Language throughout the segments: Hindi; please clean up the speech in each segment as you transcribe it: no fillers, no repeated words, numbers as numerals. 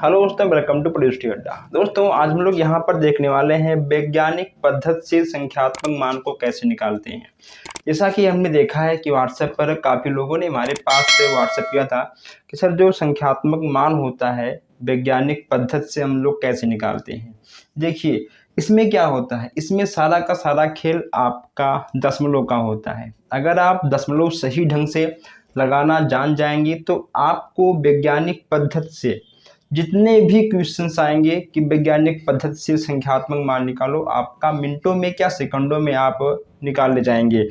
हेलो दोस्तों, वेलकम टू प्रोड्यूस अड्डा। दोस्तों, आज हम लोग यहाँ पर देखने वाले हैं वैज्ञानिक पद्धति से संख्यात्मक मान को कैसे निकालते हैं। जैसा कि हमने देखा है कि व्हाट्सएप पर काफ़ी लोगों ने हमारे पास से व्हाट्सएप किया था कि सर जो संख्यात्मक मान होता है वैज्ञानिक पद्धति से हम लोग कैसे निकालते हैं। देखिए, इसमें क्या होता है, इसमें सारा का सारा खेल आपका दशमलव का होता है। अगर आप दशमलव सही ढंग से लगाना जान जाएंगे तो आपको वैज्ञानिक पद्धति से जितने भी क्वेश्चंस आएंगे कि वैज्ञानिक पद्धति से संख्यात्मक मान निकालो, आपका मिनटों में क्या सेकंडों में आप निकाल ले जाएंगे।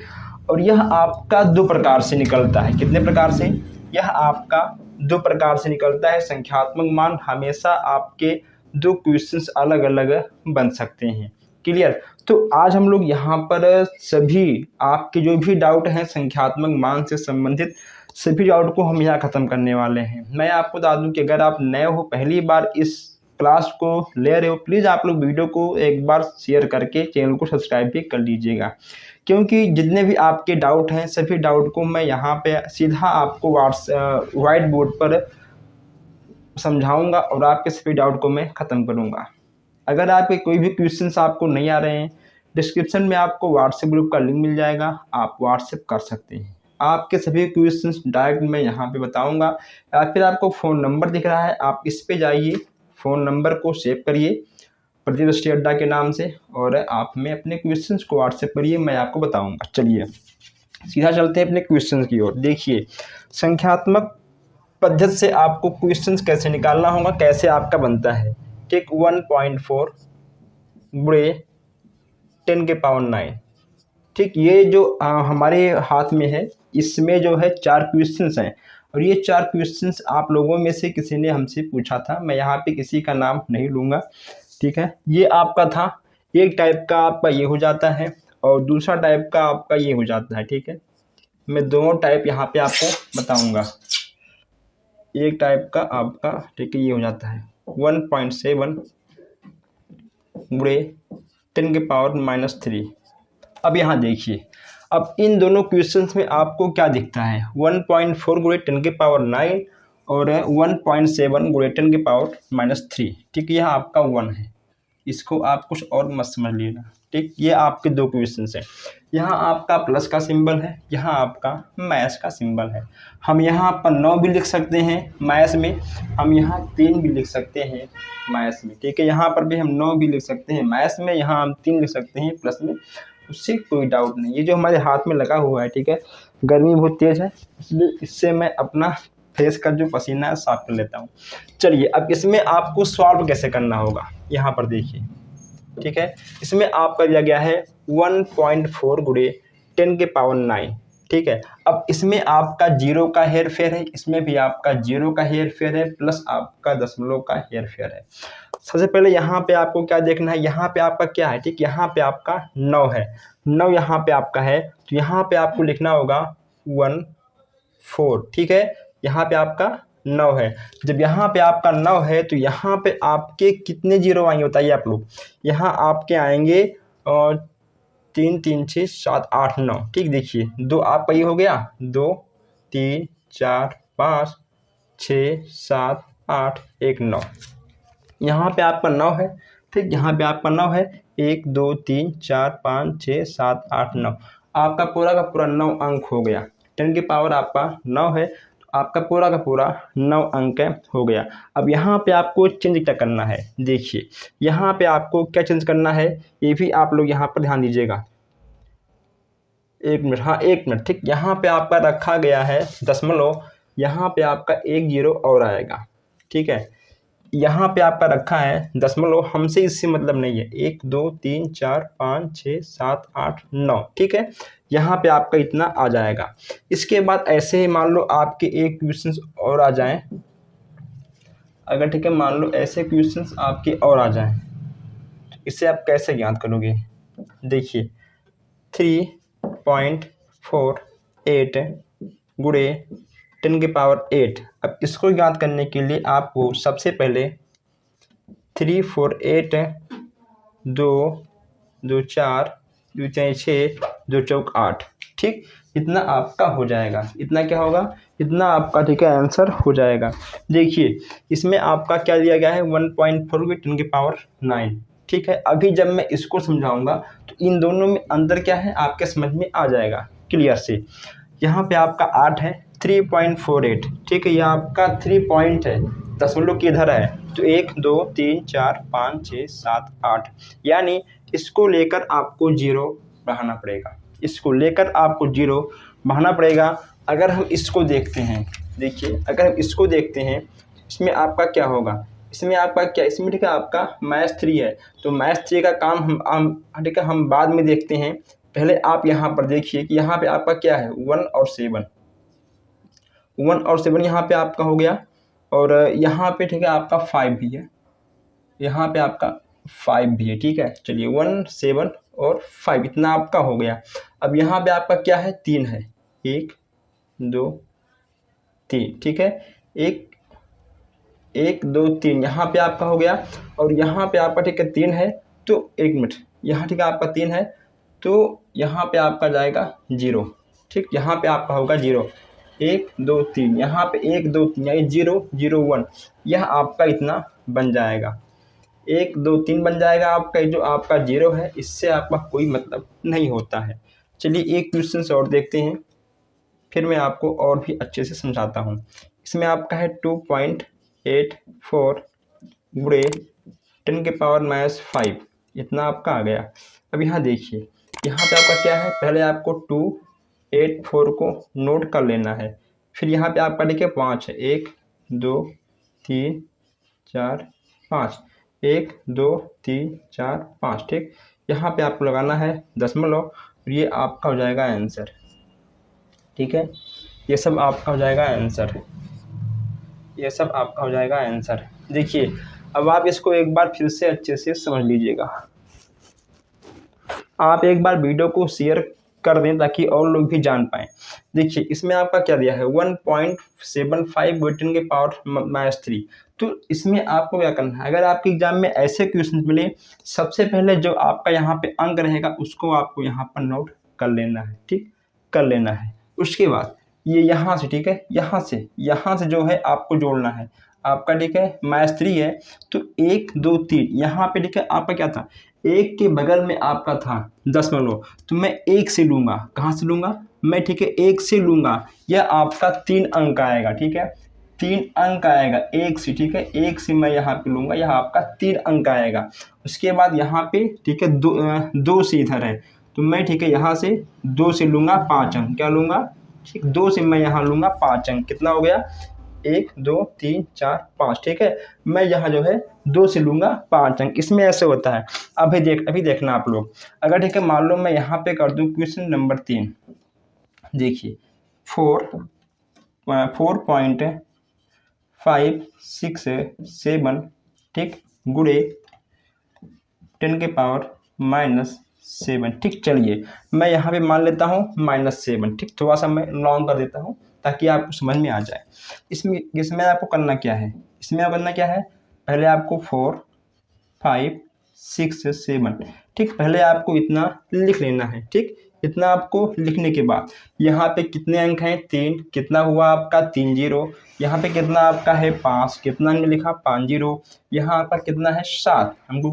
और यह आपका दो प्रकार से निकलता है। कितने प्रकार से? यह आपका दो प्रकार से निकलता है। संख्यात्मक मान हमेशा आपके दो क्वेश्चंस अलग अलग बन सकते हैं। क्लियर? तो आज हम लोग यहाँ पर सभी आपके जो भी डाउट हैं संख्यात्मक मान से संबंधित सभी डाउट को हम यहाँ ख़त्म करने वाले हैं। मैं आपको बता दूं कि अगर आप नए हो, पहली बार इस क्लास को ले रहे हो, प्लीज़ आप लोग वीडियो को एक बार शेयर करके चैनल को सब्सक्राइब भी कर लीजिएगा, क्योंकि जितने भी आपके डाउट हैं सभी डाउट को मैं यहाँ पे सीधा आपको व्हाइट बोर्ड पर समझाऊंगा और आपके सभी डाउट को मैं ख़त्म करूँगा। अगर आपके कोई भी क्वेश्चंस आपको नहीं आ रहे हैं, डिस्क्रिप्शन में आपको व्हाट्सएप ग्रुप का लिंक मिल जाएगा, आप व्हाट्सएप कर सकते हैं। आपके सभी क्वेश्चंस डायरेक्ट मैं यहाँ पे बताऊंगा, या फिर आपको फ़ोन नंबर दिख रहा है, आप इस पे जाइए, फ़ोन नंबर को सेव करिए प्रोड्यूस अड्डा के नाम से और आप में अपने क्वेश्चंस को व्हाट्सएप करिए, मैं आपको बताऊँगा। चलिए सीधा चलते हैं अपने क्वेश्चन की ओर। देखिए, संख्यात्मक पद्धति से आपको क्वेश्चंस कैसे निकालना होगा, कैसे आपका बनता है। ठीक, 1.4 गुणे 10 के पावर 9। ठीक, ये जो हमारे हाथ में है, इसमें जो है 4 क्वेश्चंस हैं और ये 4 क्वेश्चंस आप लोगों में से किसी ने हमसे पूछा था। मैं यहाँ पे किसी का नाम नहीं लूँगा। ठीक है, ये आपका था। एक टाइप का आपका ये हो जाता है और दूसरा टाइप का आपका ये हो जाता है। ठीक है, मैं दोनों टाइप यहाँ पे आपको बताऊँगा। एक टाइप का आपका, ठीक है, ये हो जाता है 1.7 गुणे 10 के पावर -3। अब यहाँ देखिए, अब इन दोनों क्वेश्चंस में आपको क्या दिखता है, 1.4 गुणे 10 के पावर 9 और 1.7 गुणे 10 के पावर -3। ठीक, यह आपका 1 है, इसको आप कुछ और मत समझ लेना। ठीक, ये आपके दो क्वेश्चंस हैं। यहाँ आपका प्लस का सिंबल है, यहाँ आपका मैथ का सिंबल है। हम यहाँ पर 9 भी लिख सकते हैं मैथ में, हम यहाँ 3 भी लिख सकते हैं मैथ में। ठीक है, यहाँ पर भी हम 9 भी लिख सकते हैं मैथ में, यहाँ हम 3 लिख सकते हैं प्लस में, उससे कोई डाउट नहीं। ये जो हमारे हाथ में लगा हुआ है, ठीक है, गर्मी बहुत तेज़ है इसलिए इससे मैं अपना फेस का जो पसीना है साफ कर लेता हूँ। चलिए, अब इसमें आपको सॉल्व कैसे करना होगा, यहाँ पर देखिए। ठीक है, इसमें आपका दिया गया है 1.4 गुणे 10 के पावर 9। ठीक है, अब इसमें आपका जीरो का हेर फेर है, इसमें भी आपका जीरो का हेर फेर है, प्लस आपका दशमलव का हेर फेर है। सबसे पहले यहाँ पे आपको क्या देखना है, यहाँ पे आपका क्या है। ठीक, यहाँ पे आपका 9 है, 9 यहाँ पे आपका है, तो यहाँ पे आपको लिखना होगा 14। ठीक है, यहाँ पे आपका 9 है। जब यहाँ पे आपका 9 है तो यहाँ पे आपके कितने जीरो आएंगे बताइए आप लोग। यहाँ आपके आएंगे 3 3 6 7 8 9। ठीक, देखिए 2 आपका ये हो गया, 2 3 4 5 6 7 8 1 9। यहाँ पे आपका 9 है। ठीक, यहाँ पे आपका 9 है, 1 2 3 4 5 6 7 8 9। आपका पूरा का पूरा 9 अंक हो गया। 10 की पावर आपका 9 है, तो आपका पूरा का पूरा 9 अंक हो गया। अब यहाँ पे आपको चेंज क्या करना है, देखिए यहाँ पे आपको क्या चेंज करना है, ये भी आप लोग यहाँ पर ध्यान दीजिएगा। 1 मिनट, हाँ 1 मिनट। ठीक, यहाँ पे आपका रखा गया है दशमलव, यहाँ पे आपका 1 जीरो और आएगा। ठीक है, यहाँ पे आपका रखा है दशमलव, हमसे इससे मतलब नहीं है। 1 2 3 4 5 6 7 8 9। ठीक है, यहाँ पे आपका इतना आ जाएगा। इसके बाद ऐसे ही मान लो आपके एक क्वेश्चंस और आ जाएं, अगर ठीक है मान लो ऐसे क्वेश्चंस आपके और आ जाएं, इसे आप कैसे ज्ञात करोगे। देखिए 3.48 गुणे 10 के पावर 8। अब इसको ज्ञात करने के लिए आपको सबसे पहले 3 4 8 2 2 4 2 4 6 2 चौक 8। ठीक, इतना आपका हो जाएगा, इतना क्या होगा, इतना आपका ठीक है आंसर हो जाएगा। देखिए इसमें आपका क्या दिया गया है 1.4 की 10 की पावर 9, ठीक है। अभी जब मैं इसको समझाऊंगा तो इन दोनों में अंदर क्या है आपके समझ में आ जाएगा क्लियर से। यहाँ पे आपका 8 है 3.48, ठीक है, ये आपका 3 पॉइंट है, दशमलव किधर है तो 1 2 3 4 5 6 7 8, यानी इसको लेकर आपको 0 बढ़ाना पड़ेगा, इसको लेकर आपको 0 बढ़ाना पड़ेगा। अगर हम इसको देखते हैं, देखिए अगर हम इसको देखते हैं इसमें आपका क्या होगा, इसमें आपका क्या, इसमें ठीक है आपका मैथ 3 है, तो मैथ 3 का काम हम ठीक है हम बाद में देखते हैं। पहले आप यहाँ पर देखिए कि यहाँ पे आपका क्या है 1 और 7, 1 और 7 यहाँ पे आपका हो गया, और यहाँ पे ठीक है आपका 5 भी है, यहाँ पे आपका 5 भी है, ठीक है। चलिए 1 7 और 5 इतना आपका हो गया। अब यहाँ पे आपका क्या है 3 है, 1 2 3, ठीक है, 1 2 3 यहाँ पे आपका हो गया, और यहाँ पे आपका ठीक है 3 है, तो 1 मिनट, यहाँ ठीक है आपका 3 है, तो यहाँ पे आपका जाएगा 0, ठीक, यहाँ पे आपका होगा 0 1 2 3, यहाँ पे 1 2 3 यानी 0 0 1, यह आपका इतना बन जाएगा, 1 2 3 बन जाएगा आपका, जो आपका 0 है इससे आपका कोई मतलब नहीं होता है। चलिए एक क्वेश्चन से और देखते हैं, फिर मैं आपको और भी अच्छे से समझाता हूँ। इसमें आपका है 2.84 गुणे 10 के पावर -5, इतना आपका आ गया। अब यहाँ देखिए यहाँ पे आपका क्या है, पहले आपको 284 को नोट कर लेना है, फिर यहाँ पे आपका देखिए 5 है, 1 2 3 4 5, 1 2 3 4 5, ठीक, यहाँ पे आपको लगाना है दशमलव, और ये आपका हो जाएगा आंसर, ठीक है, ये सब आपका हो जाएगा आंसर, ये सब आपका हो जाएगा आंसर। देखिए अब आप इसको एक बार फिर से अच्छे से समझ लीजिएगा, आप एक बार वीडियो को शेयर कर दें ताकि और लोग भी जान पाएँ। देखिए इसमें आपका क्या दिया है 1.75 10 के पावर -3, तो इसमें आपको क्या करना है, अगर आपके एग्जाम में ऐसे क्वेश्चन मिले, सबसे पहले जो आपका यहाँ पे अंक रहेगा उसको आपको यहाँ पर नोट कर लेना है, ठीक, कर लेना है। उसके बाद ये यहाँ से, ठीक है, यहाँ से जो है आपको जोड़ना है, आपका ठीक है -3 है, तो 1 2 3 यहाँ पे ठीक है आपका क्या था, 1 के बगल में आपका था दशमलव, तो मैं 1 से लूँगा, कहाँ से लूँगा मैं, ठीक है 1 से लूँगा, यह आपका 3 अंक आएगा, ठीक है 3 अंक आएगा 1 से, ठीक है 1 से मैं यहाँ पे लूँगा, यह आपका 3 अंक आएगा। उसके बाद यहाँ पे ठीक है 2 से इधर है, तो मैं ठीक है यहाँ से 2 से लूँगा 5 अंक, क्या लूँगा, ठीक 2 से मैं यहाँ लूँगा 5 अंक, कितना हो गया 1 2 3 4 5, ठीक है, मैं यहाँ जो है 2 से लूँगा 5 अंक, इसमें ऐसे होता है। अभी देखना आप लोग, अगर ठीक है मान लो मैं यहाँ पे कर दूँ क्वेश्चन नंबर 3, देखिए 4.567, ठीक, गुणे 10 के पावर -7, ठीक, चलिए मैं यहाँ पे मान लेता हूँ -7, ठीक, थोड़ा सा मैं लॉन्ग कर देता हूँ ताकि आपको समझ में आ जाए। इसमें आपको करना क्या है, इसमें आप करना क्या है, पहले आपको 4 5 6 7, ठीक, पहले आपको इतना लिख लेना है, ठीक, इतना आपको लिखने के बाद यहाँ पे कितने अंक हैं 3, कितना हुआ आपका 3 0, यहाँ पे कितना आपका है 5, कितना हमने लिखा 5 0, यहाँ आपका कितना है 7, हमको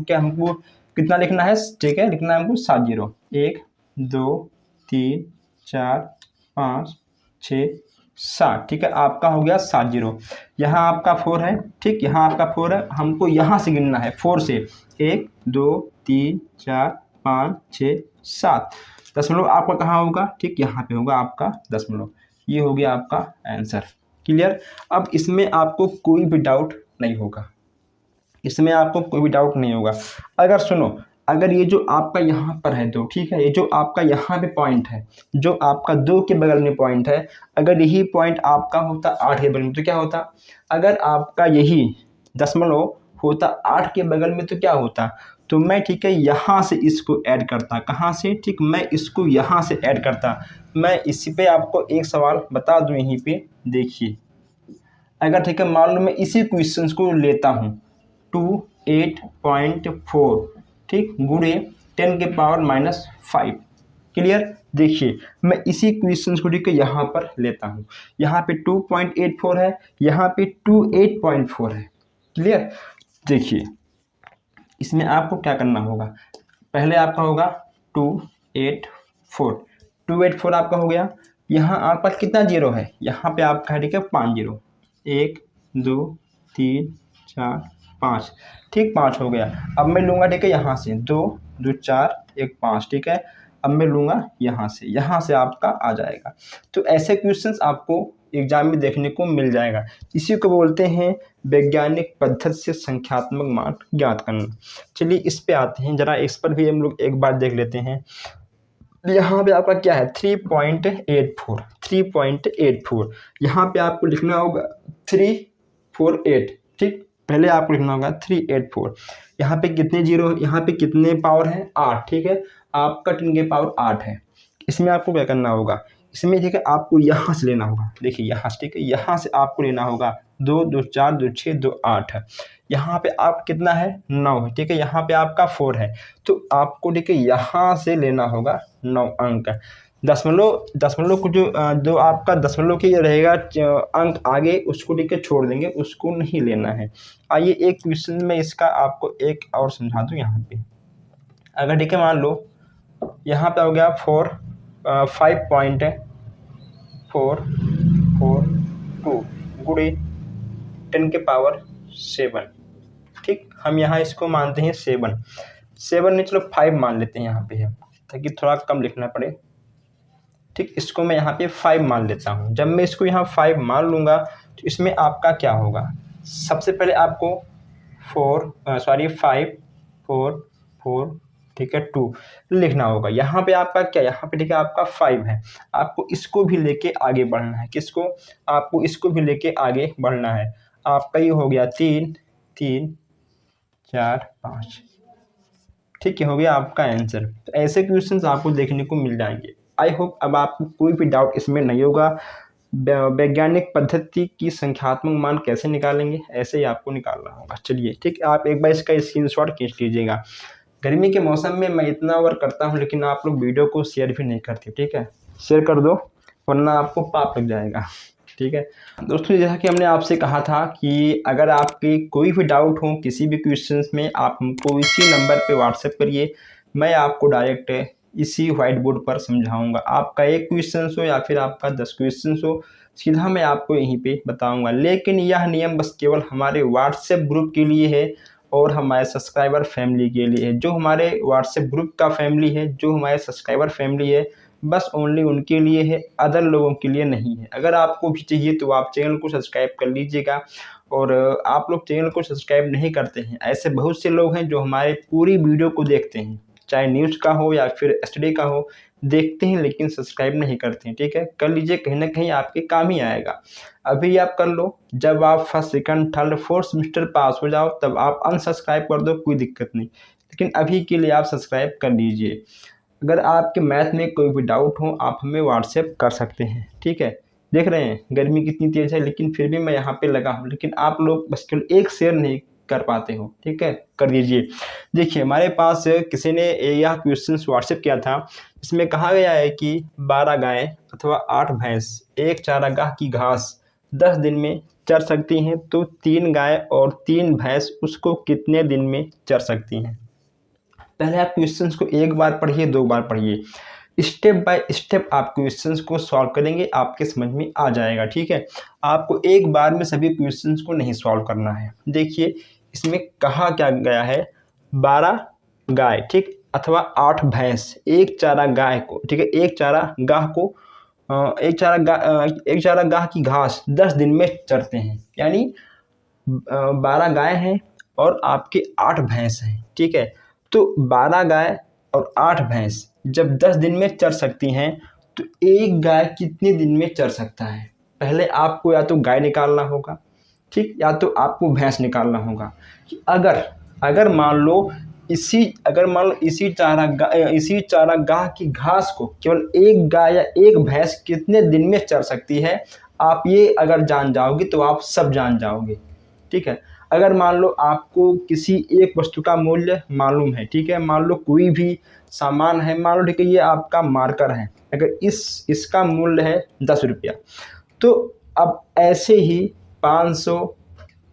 कितना लिखना है, ठीक है, लिखना है हमको 7 0, 1 2 3 4 5 6 7, ठीक है, आपका हो गया 7 0, यहाँ आपका 4 है, ठीक, यहाँ आपका 4 है, हमको यहाँ से गिनना है 4 से, 1 2 3 4 5 6 7, दशमलव आपका कहाँ होगा, ठीक, यहाँ पे होगा आपका दशमलव, ये हो गया आपका आंसर, क्लियर। अब इसमें आपको कोई भी डाउट नहीं होगा, इसमें आपको कोई भी डाउट नहीं होगा। अगर सुनो, अगर ये जो आपका यहाँ पर है 2, ठीक है, ये जो आपका यहाँ पे पॉइंट है, जो आपका 2 के बगल में पॉइंट है, अगर यही पॉइंट आपका होता 8 के बगल में तो क्या होता, अगर आपका यही दशमलव होता 8 के बगल में तो क्या होता, तो मैं ठीक है यहाँ से इसको ऐड करता, कहाँ से, ठीक, मैं इसको यहाँ से ऐड करता। मैं इसी पे आपको एक सवाल बता दूँ यहीं पे, देखिए अगर ठीक है मान लो मैं इसी क्वेश्चन को लेता हूँ 28.4, ठीक, गुणे 10 के पावर -5, क्लियर, देखिए मैं इसी क्वेश्चन को ठीक है यहाँ पर लेता हूँ। यहाँ पे 2.84 है, यहाँ पे 28.4 है। क्लियर। देखिए इसमें आपको क्या करना होगा, पहले आपका होगा 284, 284 आपका हो गया। यहाँ आपका कितना जीरो है, यहाँ पे आपका है ठीक है 5 जीरो, 1 2 3 4 5, ठीक 5 हो गया। अब मैं लूँगा ठीक है यहाँ से 2 2 4 1 5, ठीक है। अब मैं लूँगा यहाँ से आपका आ जाएगा। तो ऐसे क्वेश्चंस आपको एग्जाम में देखने को मिल जाएगा। इसी को बोलते हैं वैज्ञानिक पद्धति से संख्यात्मक मान ज्ञात करना। चलिए इस पे आते हैं, जरा इस पर भी हम लोग एक बार देख लेते हैं। यहाँ पे आपका क्या है 3.84, 3.84। यहाँ पे आपको लिखना होगा 348, ठीक। पहले आपको लिखना होगा 384। यहाँ पे कितने जीरो, यहाँ पे कितने पावर है 8, ठीक है। आपका 10 के पावर 8 है। इसमें आपको क्या करना होगा, इसमें ठीक है आपको यहाँ से लेना होगा, देखिए यहाँ से, ठीक है। यहाँ से आपको लेना होगा 2 2 4 2 6 2 8 है। यहाँ पे आप कितना है 9 है, ठीक है। यहाँ पे आपका 4 है, तो आपको ठीक है यहाँ से लेना होगा 9 अंक। दशमलव को जो आपका दशमलव के रहेगा अंक आगे, उसको ठीक है छोड़ देंगे, उसको नहीं लेना है। आइए एक क्वेश्चन में इसका आपको एक और समझा दूँ। यहाँ पे अगर ठीक है मान लो यहाँ पे हो गया 5.442 गुणे 10 के पावर 7, ठीक। हम यहाँ इसको मानते हैं 7 नहीं, चलो 5 मान लेते हैं यहाँ पे है, ताकि थोड़ा कम लिखना पड़े, ठीक। इसको मैं यहाँ पे 5 मान लेता हूँ। जब मैं इसको यहाँ 5 मान लूँगा तो इसमें आपका क्या होगा, सबसे पहले आपको 5 4 4 ठीक है 2 लिखना होगा। यहाँ पे आपका क्या, यहाँ पे ठीक है आपका 5 है, आपको इसको भी लेके आगे बढ़ना है। किसको, आपको इसको भी लेके आगे बढ़ना है। आपका ये हो गया 3 3 4 5, ठीक है, हो गया आपका आंसर। तो ऐसे क्वेश्चंस आपको देखने को मिल जाएंगे। आई होप अब आपको कोई भी डाउट इसमें नहीं होगा। वैज्ञानिक पद्धति की संख्यात्मक मान कैसे निकालेंगे, ऐसे ही आपको निकालना होगा। चलिए ठीक है, आप एक बार इसका स्क्रीनशॉट खींच लीजिएगा। गर्मी के मौसम में मैं इतना वर्क करता हूँ, लेकिन आप लोग वीडियो को शेयर भी नहीं करते, ठीक है। शेयर कर दो वरना आपको पाप लग जाएगा, ठीक है। दोस्तों जैसा कि हमने आपसे कहा था कि अगर आपके कोई भी डाउट हो किसी भी क्वेश्चंस में, आप हमको इसी नंबर पे व्हाट्सएप करिए, मैं आपको डायरेक्ट इसी व्हाइट बोर्ड पर समझाऊंगा। आपका एक क्वेश्चन हो या फिर आपका 10 क्वेश्चन हो, सीधा मैं आपको यहीं पे बताऊंगा। लेकिन यह नियम बस केवल हमारे व्हाट्सएप ग्रुप के लिए है और हमारे सब्सक्राइबर फैमिली के लिए है। जो हमारे व्हाट्सएप ग्रुप का फैमिली है, जो हमारे सब्सक्राइबर फैमिली है, बस ओनली उनके लिए है, अदर लोगों के लिए नहीं है। अगर आपको भी चाहिए तो आप चैनल को सब्सक्राइब कर लीजिएगा। और आप लोग चैनल को सब्सक्राइब नहीं करते हैं, ऐसे बहुत से लोग हैं जो हमारे पूरी वीडियो को देखते हैं, चाहे न्यूज़ का हो या फिर स्टडी का हो, देखते हैं लेकिन सब्सक्राइब नहीं करते हैं, ठीक है। कर लीजिए, कहीं ना कहीं आपके काम ही आएगा। अभी आप कर लो, जब आप first second third fourth semester pass हो जाओ तब आप अनसब्सक्राइब कर दो, कोई दिक्कत नहीं। लेकिन अभी के लिए आप सब्सक्राइब कर लीजिए। अगर आपके मैथ में कोई भी डाउट हो आप हमें व्हाट्सएप कर सकते हैं, ठीक है। देख रहे हैं गर्मी कितनी तेज़ है, लेकिन फिर भी मैं यहाँ पे लगा हूँ, लेकिन आप लोग बस केवल एक शेयर नहीं कर पाते हो, ठीक है, कर दीजिए। देखिए हमारे पास किसी ने यह क्वेश्चन व्हाट्सएप किया था, इसमें कहा गया है कि 12 गाय अथवा 8 भैंस एक चारागाह की घास 10 दिन में चर सकती हैं, तो 3 गाय और 3 भैंस उसको कितने दिन में चर सकती हैं। पहले आप क्वेश्चंस को एक बार पढ़िए, 2 बार पढ़िए, स्टेप बाय स्टेप आप क्वेश्चंस को सॉल्व करेंगे, आपके समझ में आ जाएगा, ठीक है। आपको एक बार में सभी क्वेश्चंस को नहीं सॉल्व करना है। देखिए इसमें कहा क्या गया है, 12 गाय, ठीक, अथवा 8 भैंस एक चारागाह को, ठीक है, एक चारागाह की घास 10 दिन में चरते हैं। यानी 12 गाय हैं और आपके 8 भैंस हैं, ठीक है। तो 12 गाय और 8 भैंस जब 10 दिन में चर सकती हैं, तो एक गाय कितने दिन में चर सकता है। पहले आपको या तो गाय निकालना होगा, ठीक, या तो आपको भैंस निकालना होगा। अगर मान लो इसी चारागाह की घास को केवल एक गाय या एक भैंस कितने दिन में चर सकती है, आप ये अगर जान जाओगे तो आप सब जान जाओगे, ठीक है। अगर मान लो आपको किसी एक वस्तु का मूल्य मालूम है, ठीक है, मान लो कोई भी सामान है, मान लो ठीक है ये आपका मार्कर है, अगर इसका मूल्य है 10 रुपया, तो अब ऐसे ही 500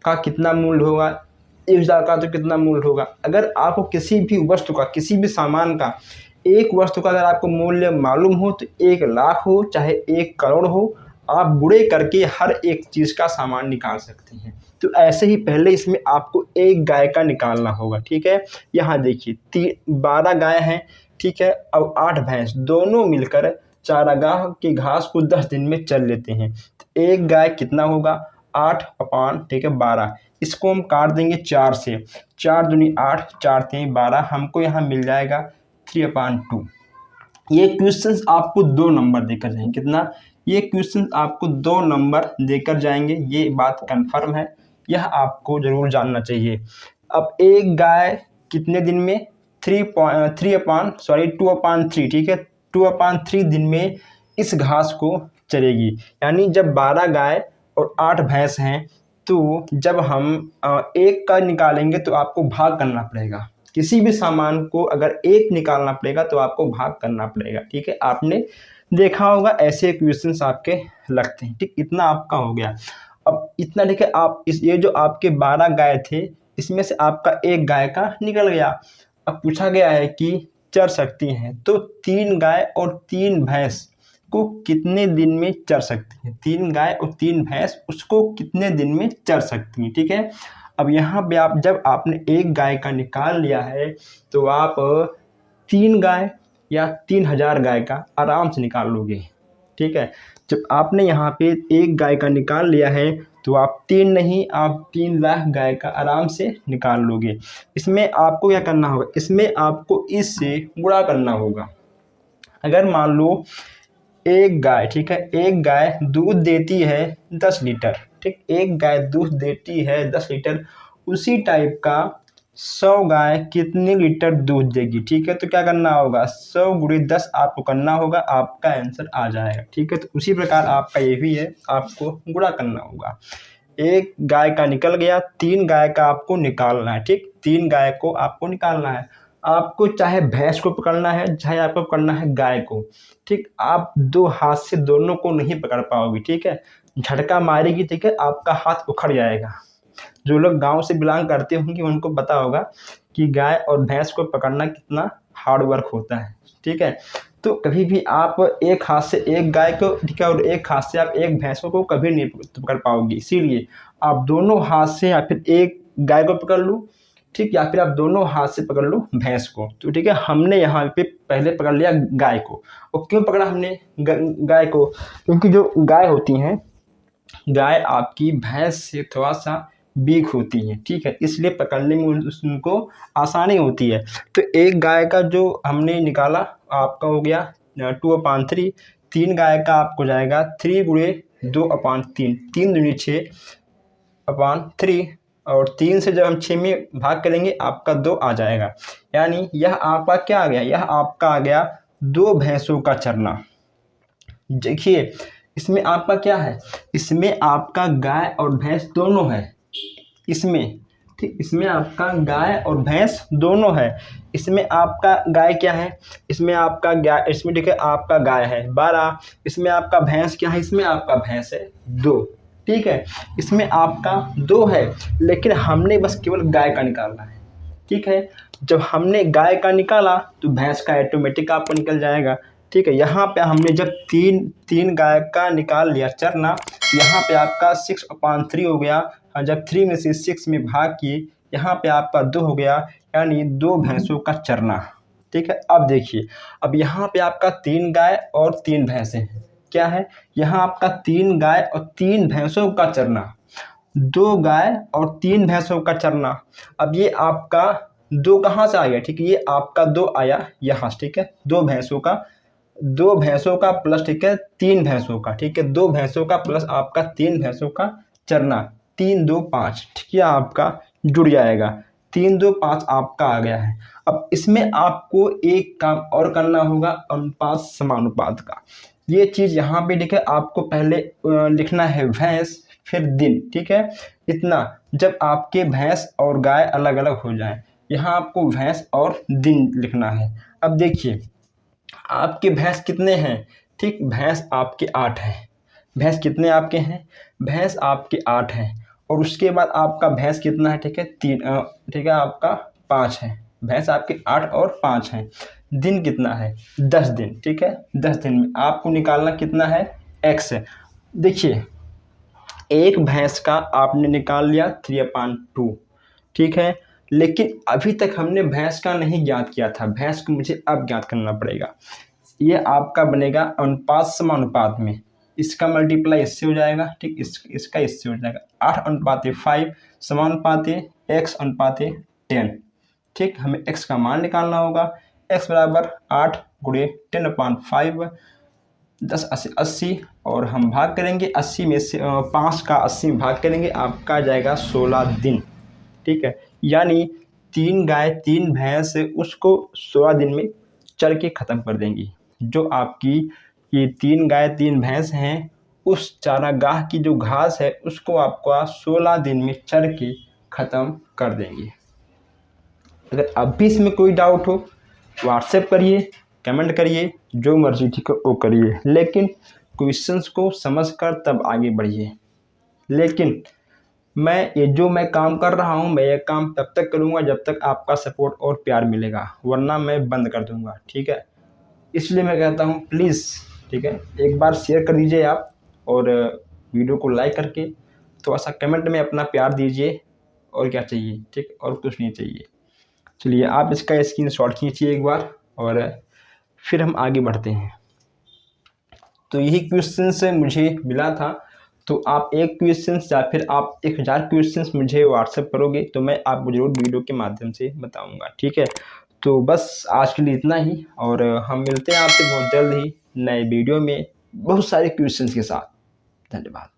का कितना मूल्य होगा, 1000 का तो कितना मूल्य होगा। अगर आपको किसी भी वस्तु का, किसी भी सामान का, एक वस्तु का अगर आपको मूल्य मालूम हो तो 1 लाख हो चाहे 1 करोड़ हो, आप गुणे करके हर एक चीज़ का सामान निकाल सकते हैं। तो ऐसे ही पहले इसमें आपको एक गाय का निकालना होगा, ठीक है। यहाँ देखिए 12 गाय हैं, ठीक है, और 8 भैंस, दोनों मिलकर चारागाह की घास को 10 दिन में चल लेते हैं। तो एक गाय कितना होगा, 8 अपान, ठीक है, 12। इसको हम काट देंगे 4 से, 4 दूनी 8, 4 तीन 12, हमको यहाँ मिल जाएगा 3/2। ये क्वेश्चंस आपको 2 नंबर देकर जाएंगे, कितना, ये क्वेश्चन आपको 2 नंबर देकर जाएंगे, ये बात कंफर्म है, यह आपको ज़रूर जानना चाहिए। अब एक गाय कितने दिन में, 2/3, ठीक है, 2/3 दिन में इस घास को चरेगी। यानी जब 12 गाय और 8 भैंस हैं, तो जब हम एक का निकालेंगे तो आपको भाग करना पड़ेगा। किसी भी सामान को अगर एक निकालना पड़ेगा तो आपको भाग करना पड़ेगा, ठीक है। आपने देखा होगा ऐसे क्वेश्चंस आपके लगते हैं, ठीक, इतना आपका हो गया। अब इतना, ठीक है, आप ये जो आपके 12 गाय थे, इसमें से आपका एक गाय का निकल गया। अब पूछा गया है कि चर सकती हैं, तो 3 गाय और 3 भैंस को कितने दिन में चर सकती हैं, 3 गाय और 3 भैंस उसको कितने दिन में चर सकती हैं, ठीक है। अब यहाँ पे आप, जब आपने एक गाय का निकाल लिया है तो आप 3 गाय या 3000 गाय का आराम से निकाल लोगे, ठीक है। जब आपने यहाँ पे एक गाय का निकाल लिया है तो आप 3 नहीं, आप 3 लाख गाय का आराम से निकाल लोगे। इसमें आपको क्या करना होगा, इसमें आपको इससे गुणा करना होगा। अगर मान लो एक गाय, ठीक है, एक गाय दूध देती है 10 लीटर, ठीक, एक गाय दूध देती है 10 लीटर, उसी टाइप का 100 गाय कितने लीटर दूध देगी, ठीक है। तो क्या करना होगा, 100 × 10 आपको करना होगा, आपका आंसर आ जाएगा, ठीक है। तो उसी प्रकार आपका ये भी है, आपको गुणा करना होगा। एक गाय का निकल गया, 3 गाय का आपको निकालना है, ठीक, 3 गाय को आपको निकालना है। आपको चाहे भैंस को पकड़ना है, चाहे आपको पकड़ना है गाय को, ठीक, आप 2 हाथ से दोनों को नहीं पकड़ पाओगे, ठीक है। झटका मारेगी, ठीक है, आपका हाथ उखड़ जाएगा। जो लोग गांव से बिलोंग करते होंगे उनको पता होगा कि गाय और भैंस को पकड़ना कितना हार्ड वर्क होता है, ठीक है। तो कभी भी आप एक हाथ से एक गाय को, ठीक है, और एक हाथ से आप एक भैंस को कभी नहीं पकड़ पाओगे। इसीलिए आप दोनों हाथ से या फिर एक गाय को पकड़ लो, ठीक, या फिर आप दोनों हाथ से पकड़ लो भैंस को। तो ठीक है, हमने यहाँ पे पहले पकड़ लिया गाय को। और क्यों पकड़ा हमने गाय को, क्योंकि जो गाय होती हैं, गाय आपकी भैंस से थोड़ा सा वीक होती हैं, ठीक है, इसलिए पकड़ने में उनको आसानी होती है। तो एक गाय का जो हमने निकाला आपका हो गया 2/3, 3 गाय का आपको जाएगा 3 × 2/3, 3 दूनी 6/3, और 3 से जब हम 6 में भाग करेंगे आपका 2 आ जाएगा। यानी यह आपका क्या आ गया, यह आपका आ गया 2 भैंसों का चरना। देखिए इसमें आपका क्या है, इसमें आपका गाय और भैंस दोनों है, इसमें, ठीक, इसमें आपका गाय और भैंस दोनों है। इसमें आपका गाय क्या है, इसमें आपका गाय, इसमें ठीक है आपका गाय है 12, इसमें आपका भैंस क्या है, इसमें आपका भैंस है 2, ठीक है। इसमें आपका 2 है, लेकिन हमने बस केवल गाय का निकालना है, ठीक है। जब हमने गाय का निकाला तो भैंस का ऑटोमेटिक आपको निकल जाएगा, ठीक है। यहाँ पे हमने जब तीन गाय का निकाल लिया चरना, यहाँ पे आपका 6/3 हो गया। जब 3 में से 6 में भाग किए, यहाँ पे आपका 2 हो गया, यानी 2 भैंसों का चरना, ठीक है। अब देखिए, अब यहाँ पे आपका 3 गाय और 3 भैंसें हैं, क्या है, यहाँ आपका 3 गाय और 3 भैंसों का चरना, 2 गाय और 3 भैंसों का चरना। अब ये आपका 2 कहाँ से आ गया, ठीक है, ये आपका 2 आया यहाँ, ठीक है, 2 भैंसों का प्लस, ठीक है, 3 भैंसों का, ठीक है, 2 भैंसों का प्लस आपका 3 भैंसों का चरना, 3 2 5, ठीक है, आपका जुड़ जाएगा, 3 2 5 आपका आ गया है। अब इसमें आपको एक काम और करना होगा, अनुपात समानुपात का। ये चीज़ यहाँ पे, ठीक है, आपको पहले लिखना है भैंस फिर दिन, ठीक है, इतना जब आपके भैंस और गाय अलग अलग हो जाएं। यहाँ आपको भैंस और दिन लिखना है। अब देखिए आपके भैंस कितने हैं, ठीक, भैंस आपके 8 हैं। भैंस कितने आपके हैं, भैंस आपके 8 हैं। और उसके बाद आपका भैंस कितना है, ठीक है, 3, ठीक है, आपका 5 है। भैंस आपके 8 और 5 हैं। दिन कितना है, 10 दिन, ठीक है। 10 दिन में आपको निकालना कितना है, x है। देखिए एक भैंस का आपने निकाल लिया 3/2, ठीक है, लेकिन अभी तक हमने भैंस का नहीं ज्ञात किया था। भैंस को मुझे अब ज्ञात करना पड़ेगा। ये आपका बनेगा अनुपात समानुपात में, इसका मल्टीप्लाई इससे हो जाएगा, ठीक, इसका इससे हो जाएगा। 8:5 समानुपाती x/10, ठीक। हमें x का मान निकालना होगा। x बराबर 8 × 10/5, 10 80 80, और हम भाग करेंगे 80 में से 5 का 80 में भाग करेंगे, आपका आ जाएगा 16 दिन, ठीक है। यानी 3 गाय 3 भैंस उसको 16 दिन में चर के ख़त्म कर देंगी। जो आपकी ये 3 गाय 3 भैंस हैं, उस चारागाह की जो घास है उसको आपका 16 दिन में चर के ख़त्म कर देंगी। अगर अब भी इसमें कोई डाउट हो व्हाट्सएप करिए, कमेंट करिए, जो मर्जी ठीक है वो करिए, लेकिन क्वेश्चंस को समझकर तब आगे बढ़िए। लेकिन मैं काम कर रहा हूँ, मैं ये काम तब तक करूँगा जब तक आपका सपोर्ट और प्यार मिलेगा, वरना मैं बंद कर दूँगा, ठीक है। इसलिए मैं कहता हूँ प्लीज़, ठीक है, एक बार शेयर कर दीजिए आप, और वीडियो को लाइक करके थोड़ा सा कमेंट में अपना प्यार दीजिए। और क्या चाहिए, ठीक, और कुछ नहीं चाहिए। चलिए आप इसका स्क्रीनशॉट खींचिए एक बार, और फिर हम आगे बढ़ते हैं। तो यही क्वेश्चन से मुझे मिला था। तो आप एक क्वेश्चन या फिर आप 1000 क्वेश्चंस मुझे व्हाट्सएप करोगे तो मैं आपको जरूर वीडियो के माध्यम से बताऊंगा, ठीक है। तो बस आज के लिए इतना ही, और हम मिलते हैं आपसे बहुत जल्द ही नए वीडियो में बहुत सारे क्वेश्चंस के साथ। धन्यवाद।